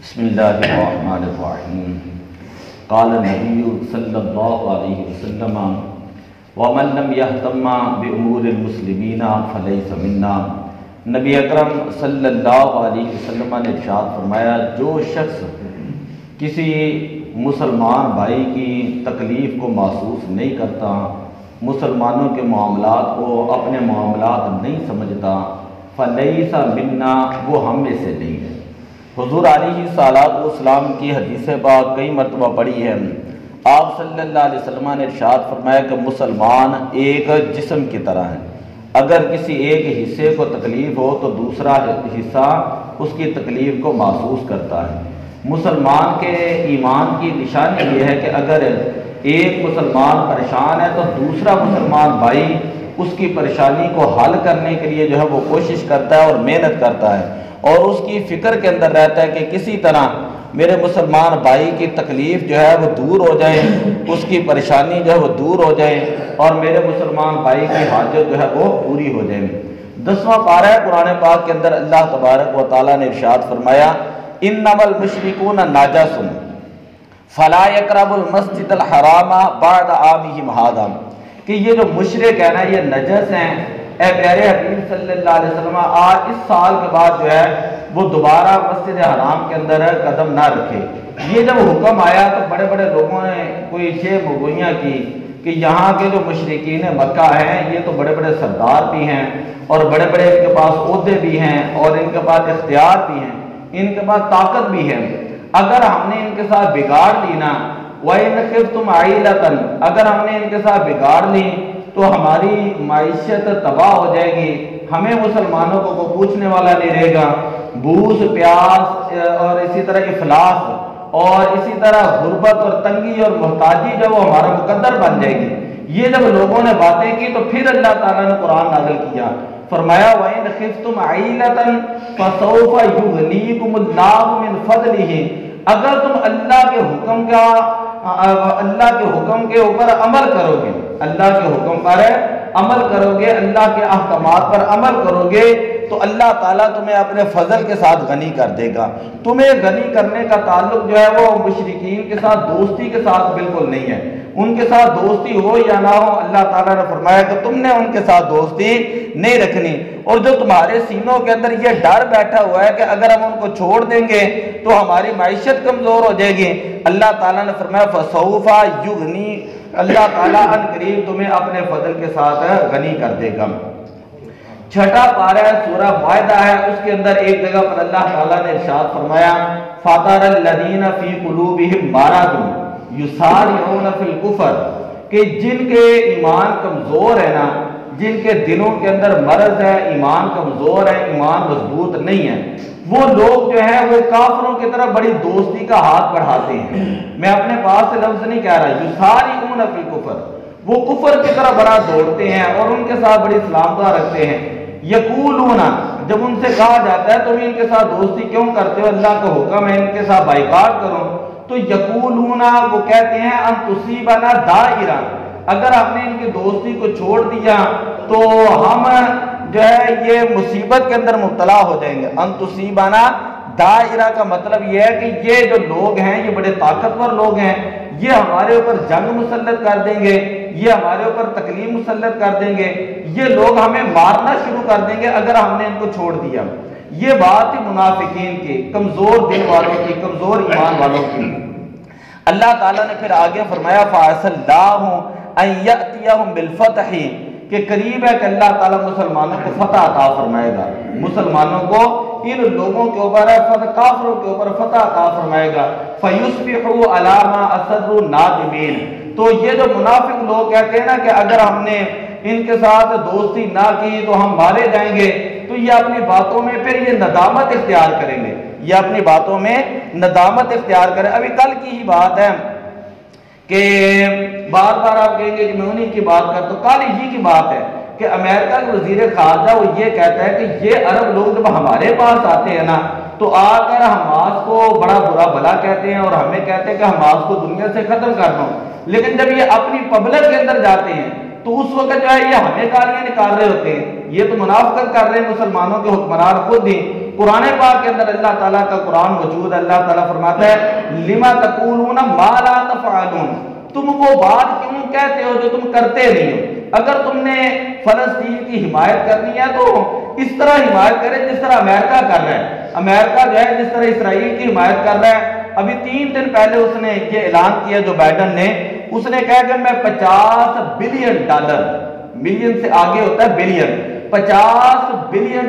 بسم اللہ الرحمن الرحیم قال النبی صلی اللہ علیہ وسلم ومن لم یہتم بامور المسلمین فلیس منا۔ نبی اکرم صلی اللہ علیہ وسلم نے ارشاد فرمایا، جو شخص کسی مسلمان بھائی کی تکلیف کو محسوس نہیں کرتا، مسلمانوں کے معاملات کو اپنے معاملات نہیں سمجھتا، فلیس منا، وہ ہم میں سے نہیں ہے۔ حضور علیہ الصلوۃ والسلام کی حدیث پاک کئی مرتبہ پڑھی ہے۔ آپ صلی اللہ علیہ وسلم نے ارشاد فرمایا کہ مسلمان ایک جسم کی طرح ہیں، اگر کسی ایک حصے کو تکلیف ہو تو دوسرا حصہ اس کی تکلیف کو محسوس کرتا ہے۔ مسلمان کے ایمان کی نشانی یہ ہے کہ اگر ایک مسلمان پریشان ہے تو دوسرا مسلمان بھائی اس کی پریشانی کو حل کرنے کے لیے جو ہے وہ کوشش کرتا ہے اور محنت کرتا ہے، اور اس کی فکر کے اندر رہتا ہے کہ کسی طرح میرے مسلمان بھائی کی تکلیف جو ہے وہ دور ہو جائے، اس کی پریشانی جو ہے وہ دور ہو جائے، اور میرے مسلمان بھائی کی حاجت جو ہے وہ پوری ہو جائے۔ 10واں پارہ ہے قرآن پاک کے اندر اللہ تبارک و تعالیٰ نے ارشاد فرمایا، انما المشرکون نجس فلا یقربوا المسجد الحرام بعد عامہم ھذا، کہ یہ جو مشرک ہے نا، یہ نجس ہیں، اے پیارے حبیب صلی اللہ علیہ وسلم آج اس سال کے بعد جو ہے وہ دوبارہ مسجد حرام کے اندر قدم نہ رکھے۔ یہ جب حکم آیا تو بڑے بڑے لوگوں نے کوئی چھ گوئیاں کی کہ یہاں کے جو مشرکین مکہ ہیں یہ تو بڑے بڑے سردار بھی ہیں، اور بڑے بڑے ان کے پاس عہدے بھی ہیں، اور ان کے پاس اختیار بھی ہیں، ان کے پاس طاقت بھی ہے، اگر ہم نے ان کے ساتھ بگاڑ لی نا، وَإِنْ خِفْتُمْ عَيْلَةً، اگر ہم نے ان کے ساتھ بگاڑ لی تو ہماری معیشت تباہ ہو جائے گی، ہمیں مسلمانوں کو کوئی پوچھنے والا نہیں رہے گا، بھوس پیاس اور اسی طرح افلاس اور اسی طرح غربت اور تنگی اور محتاجی جب وہ ہمارا مقدر بن جائے گی۔ یہ جب لوگوں نے باتیں کی تو پھر اللہ تعالیٰ نے قرآن نازل کیا، فرمایا وَإِنْ خِفْتُمْ عَيْلَةً فَسَوْفَ يُغْنِيكُمُ اللَّهُ مِنْ فَضْلِهِ، اگر تم اللہ کے حکم کے اوپر عمل کرو گے، اللہ کے حکم پر عمل کرو گے، اللہ کے احکامات پر عمل کرو گے، تو اللہ تعالیٰ تمہیں اپنے فضل کے ساتھ غنی کر دے گا۔ تمہیں غنی کرنے کا تعلق جو ہے وہ مشرکین کے ساتھ دوستی کے ساتھ بالکل نہیں ہے، ان کے ساتھ دوستی ہو یا نہ ہو، اللہ تعالیٰ نے فرمایا کہ تم نے ان کے ساتھ دوستی نہیں رکھنی۔ اور جو تمہارے سینوں کے اندر یہ ڈر بیٹھا ہوا ہے کہ اگر ہم ان کو چھوڑ دیں گے تو ہماری معیشت کمزور ہو جائے گی، اللہ تعالیٰ نے فرمایا فَسَوْفَ یُغْنِی، اللہ تعالیٰ ان قریب تمہیں اپنے فضل کے ساتھ غنی کر دے گا۔ چھٹا پارہ سورہ مائدہ ہے، اس کے اندر ایک جگہ پر اللہ تعالیٰ نے ارشاد فرمایا فَتَرَى الَّذِينَ فِي قُلُوبِهِم مَّرَضٌ يُسَارِعُونَ فِي الْكُفْرِ، کہ جن کے ایمان کمزور ہے نا، جن کے دلوں کے اندر مرض ہے، ایمان کمزور ہے، ایمان مضبوط نہیں ہے، وہ لوگ جو ہیں وہ کافروں کی طرف بڑی دوستی کا ہاتھ بڑھاتے ہیں۔ میں اپنے پاس سے لفظ نہیں کہہ رہا، یسارعون فی الکفر، وہ کفر کی طرف بڑا دوڑتے ہیں اور ان کے ساتھ بڑی سلامتہ رکھتے ہیں۔ یقولون، جب ان سے کہا جاتا ہے تم ان کے ساتھ دوستی کیوں کرتے ہو، اللہ کا حکم ہے ان کے ساتھ بائیکاٹ کرو، تو یقولون، وہ کہتے ہیں ان تصیبنا دائرہ، اگر ہم نے ان کی دوستی کو چھوڑ دیا تو ہم جو ہے یہ مصیبت کے اندر مبتلا ہو جائیں گے۔ ان تصیبنا دائرہ کا مطلب یہ ہے کہ یہ جو لوگ ہیں یہ بڑے طاقتور لوگ ہیں، یہ ہمارے اوپر جنگ مسلط کر دیں گے، یہ ہمارے اوپر تکلیف مسلط کر دیں گے، یہ لوگ ہمیں مارنا شروع کر دیں گے اگر ہم نے ان کو چھوڑ دیا۔ یہ بات ہی منافقین کی، کمزور دل والوں کی، کمزور ایمان والوں کی۔ اللہ تعالیٰ نے پھر آگے فرمایا فَعَسَى اللَّهُ أَن يَأْتِيَهُم بِالْفَتْحِ، کہ قریب ہے کہ اللہ تعالیٰ مسلمانوں کو فتح عطا فرمائے گا، مسلمانوں کو ان لوگوں کے اوپر کافروں کے اوپر فتح عطا فرمائے گا۔ فَيُصْبِحُوا عَلَىٰ مَا أَصَرُّوا نَادِمِينَ، تو یہ جو منافق لوگ کہتے ہیں نا کہ اگر ہم نے ان کے ساتھ دوستی نہ کی تو ہم مارے جائیں گے، تو یہ اپنی باتوں میں پھر یہ ندامت اختیار کریں گے، یہ اپنی باتوں میں ندامت اختیار کریں۔ ابھی کل کی ہی بات ہے کہ بار بار آپ کہیں گے کہ میں انہی کی بات کرتا ہوں، کل ہی کی بات ہے کہ امریکہ کے وزیر خارجہ وہ یہ کہتا ہے کہ یہ عرب لوگ جب ہمارے پاس آتے ہیں نا تو آ کر حماس کو بڑا برا بھلا کہتے ہیں اور ہمیں کہتے ہیں کہ حماس کو دنیا سے ختم کر دو، لیکن جب یہ اپنی پبلک کے اندر جاتے ہیں تو اس وقت جو ہے یہ ہمیں گالیاں نکال رہے ہوتے ہیں۔ یہ تو منافقت کر رہے ہیں مسلمانوں کے حکمران خود ہی قرآن پاک کے اندر اللہ تعالیٰ کا قرآن موجود ہے۔ اللہ تعالیٰ فرماتا ہے لما تقولون ما لا تفعلون، تم وہ بات کیوں کہتے ہو جو تم کرتے نہیں ہو۔ اگر تم نے فلسطین کی حمایت کرنی ہے تو اس طرح حمایت کرے جس طرح امریکہ کر رہا ہے۔ امریکہ جو ہے جس طرح اسرائیل کی حمایت کر رہا ہے، ابھی 3 دن پہلے اس نے یہ اعلان کیا جو بائیڈن نے، اس نے کہا کہ میں $50 بلین، ملین سے آگے ہوتا ہے بلین، $50 بلین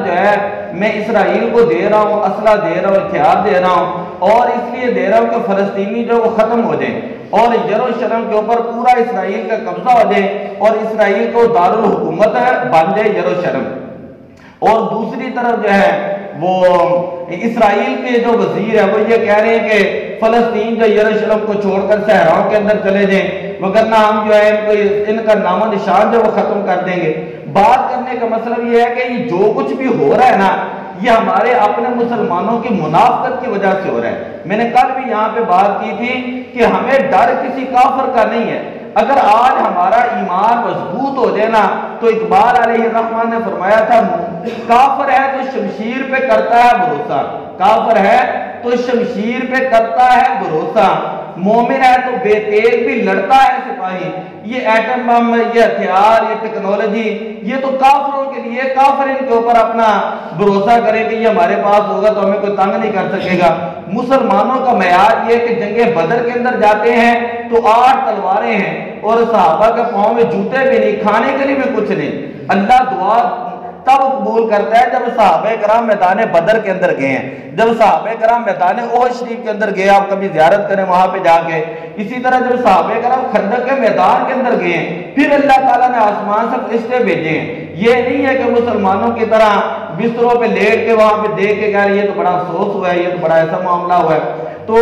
جو ہے میں اسرائیل کو دے رہا ہوں، اسلحہ دے رہا ہوں، ہتھیار دے رہا ہوں، اور اس لیے دے رہا ہوں کہ فلسطینی جو وہ ختم ہو جائیں اور یروشلم کے اوپر پورا اسرائیل کا قبضہ ہو جائے اور اسرائیل کو دارالحکومت بن جائے یروشلم۔ اور دوسری طرف جو ہے وہ اسرائیل کے جو وزیر ہے وہ یہ کہہ رہے ہیں کہ فلسطین جو یروشلم کو چھوڑ کر صحراؤں کے اندر چلے جائیں، وگرنہ ہم جو ہے ان کا نام و نشان جو وہ ختم کر دیں گے۔ بات کرنے کا مطلب یہ ہے کہ یہ جو کچھ بھی ہو رہا ہے نا، یہ ہمارے اپنے مسلمانوں کی منافقت کی وجہ سے ہو رہا ہے۔ میں نے کل بھی یہاں پہ بات کی تھی کہ ہمیں ڈر کسی کافر کا نہیں ہے۔ اگر آج ہمارا ایمان مضبوط ہو جائے نا تو اقبال علیہ الرحمن نے فرمایا تھا کافر ہے تو شمشیر پہ کرتا ہے بھروسہ، کافر ہے تو شمشیر پہ کرتا ہے بھروسہ، مومن ہے تو بے تیغ بھی لڑتا ہے سپاہی۔ یہ ایٹم بم، یہ ہتھیار، یہ ٹیکنالوجی، یہ تو کافروں کے لیے، کافر ان کے اوپر اپنا بھروسہ کرے کہ یہ ہمارے پاس ہوگا تو ہمیں کوئی تنگ نہیں کر سکے گا۔ مسلمانوں کا معیار یہ کہ جنگ بدر کے اندر جاتے ہیں تو 8 تلواریں ہیں اور صحابہ کے پاؤں میں جوتے بھی نہیں، کھانے کے لیے بھی کچھ نہیں۔ اللہ دعا تب قبول کرتا ہے جب صحابہ کرام میدان بدر کے اندر گئے ہیں، جب صحابہ کرام میدان احد شریف کے اندر گئے، آپ کبھی زیارت کریں وہاں پہ جا کے، اسی طرح جب صحابہ کرام خندق کے میدان کے اندر گئے ہیں، پھر اللہ تعالیٰ نے آسمان سے فرشتے بھیجے ہیں۔ یہ نہیں ہے کہ مسلمانوں کی طرح بستروں پہ لیٹ کے وہاں پہ دیکھ کے کہہ رہے یہ تو بڑا افسوس ہوا ہے، یہ تو بڑا ایسا معاملہ ہوا ہے۔ تو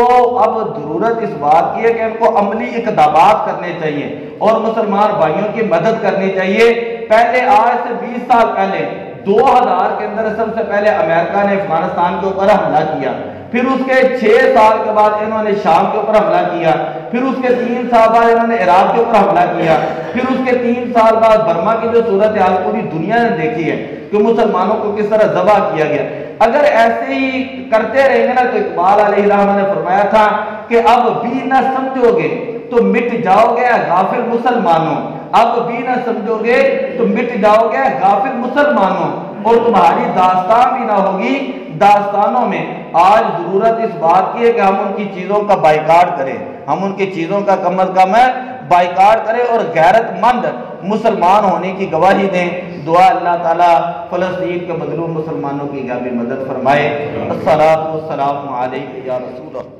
اب ضرورت اس بات کی ہے کہ ان کو عملی اقدامات کرنے چاہیے اور مسلمان بھائیوں کی مدد کرنی چاہیے۔ پہلے آج سے 20 سال پہلے 2000 کے اندر سب سے پہلے امریکہ نے افغانستان کے اوپر حملہ کیا، پھر اس کے 6 سال کے بعد انہوں نے شام کے اوپر حملہ کیا، پھر اس کے 3 سال بعد انہوں نے عراق کے اوپر حملہ کیا، پھر اس کے 3 سال بعد برما کی جو صورتحال پوری دنیا نے دیکھی ہے کہ مسلمانوں کو کس طرح ذبح کیا گیا۔ اگر ایسے ہی کرتے رہیں گے نا تو اقبال علیہ الرحمن نے فرمایا تھا کہ اب بھی نہ سمجھو گے تو مٹ جاؤ گے غافل مسلمانوں، اب بھی نہ سمجھو گے تو مٹ جاؤ گے غافل مسلمانوں، اور تمہاری داستان بھی نہ ہوگی داستانوں میں۔ آج ضرورت اس بات کی ہے کہ ہم ان کی چیزوں کا بائیکاٹ کریں، ہم ان کی چیزوں کا کم از کم بائیکاٹ کریں اور غیرت مند مسلمان ہونے کی گواہی دیں۔ دعا اللہ تعالیٰ فلسطین کے مظلوم مسلمانوں کی غیبی مدد فرمائے۔ الصلاۃ والسلام علیک یا رسول اللہ۔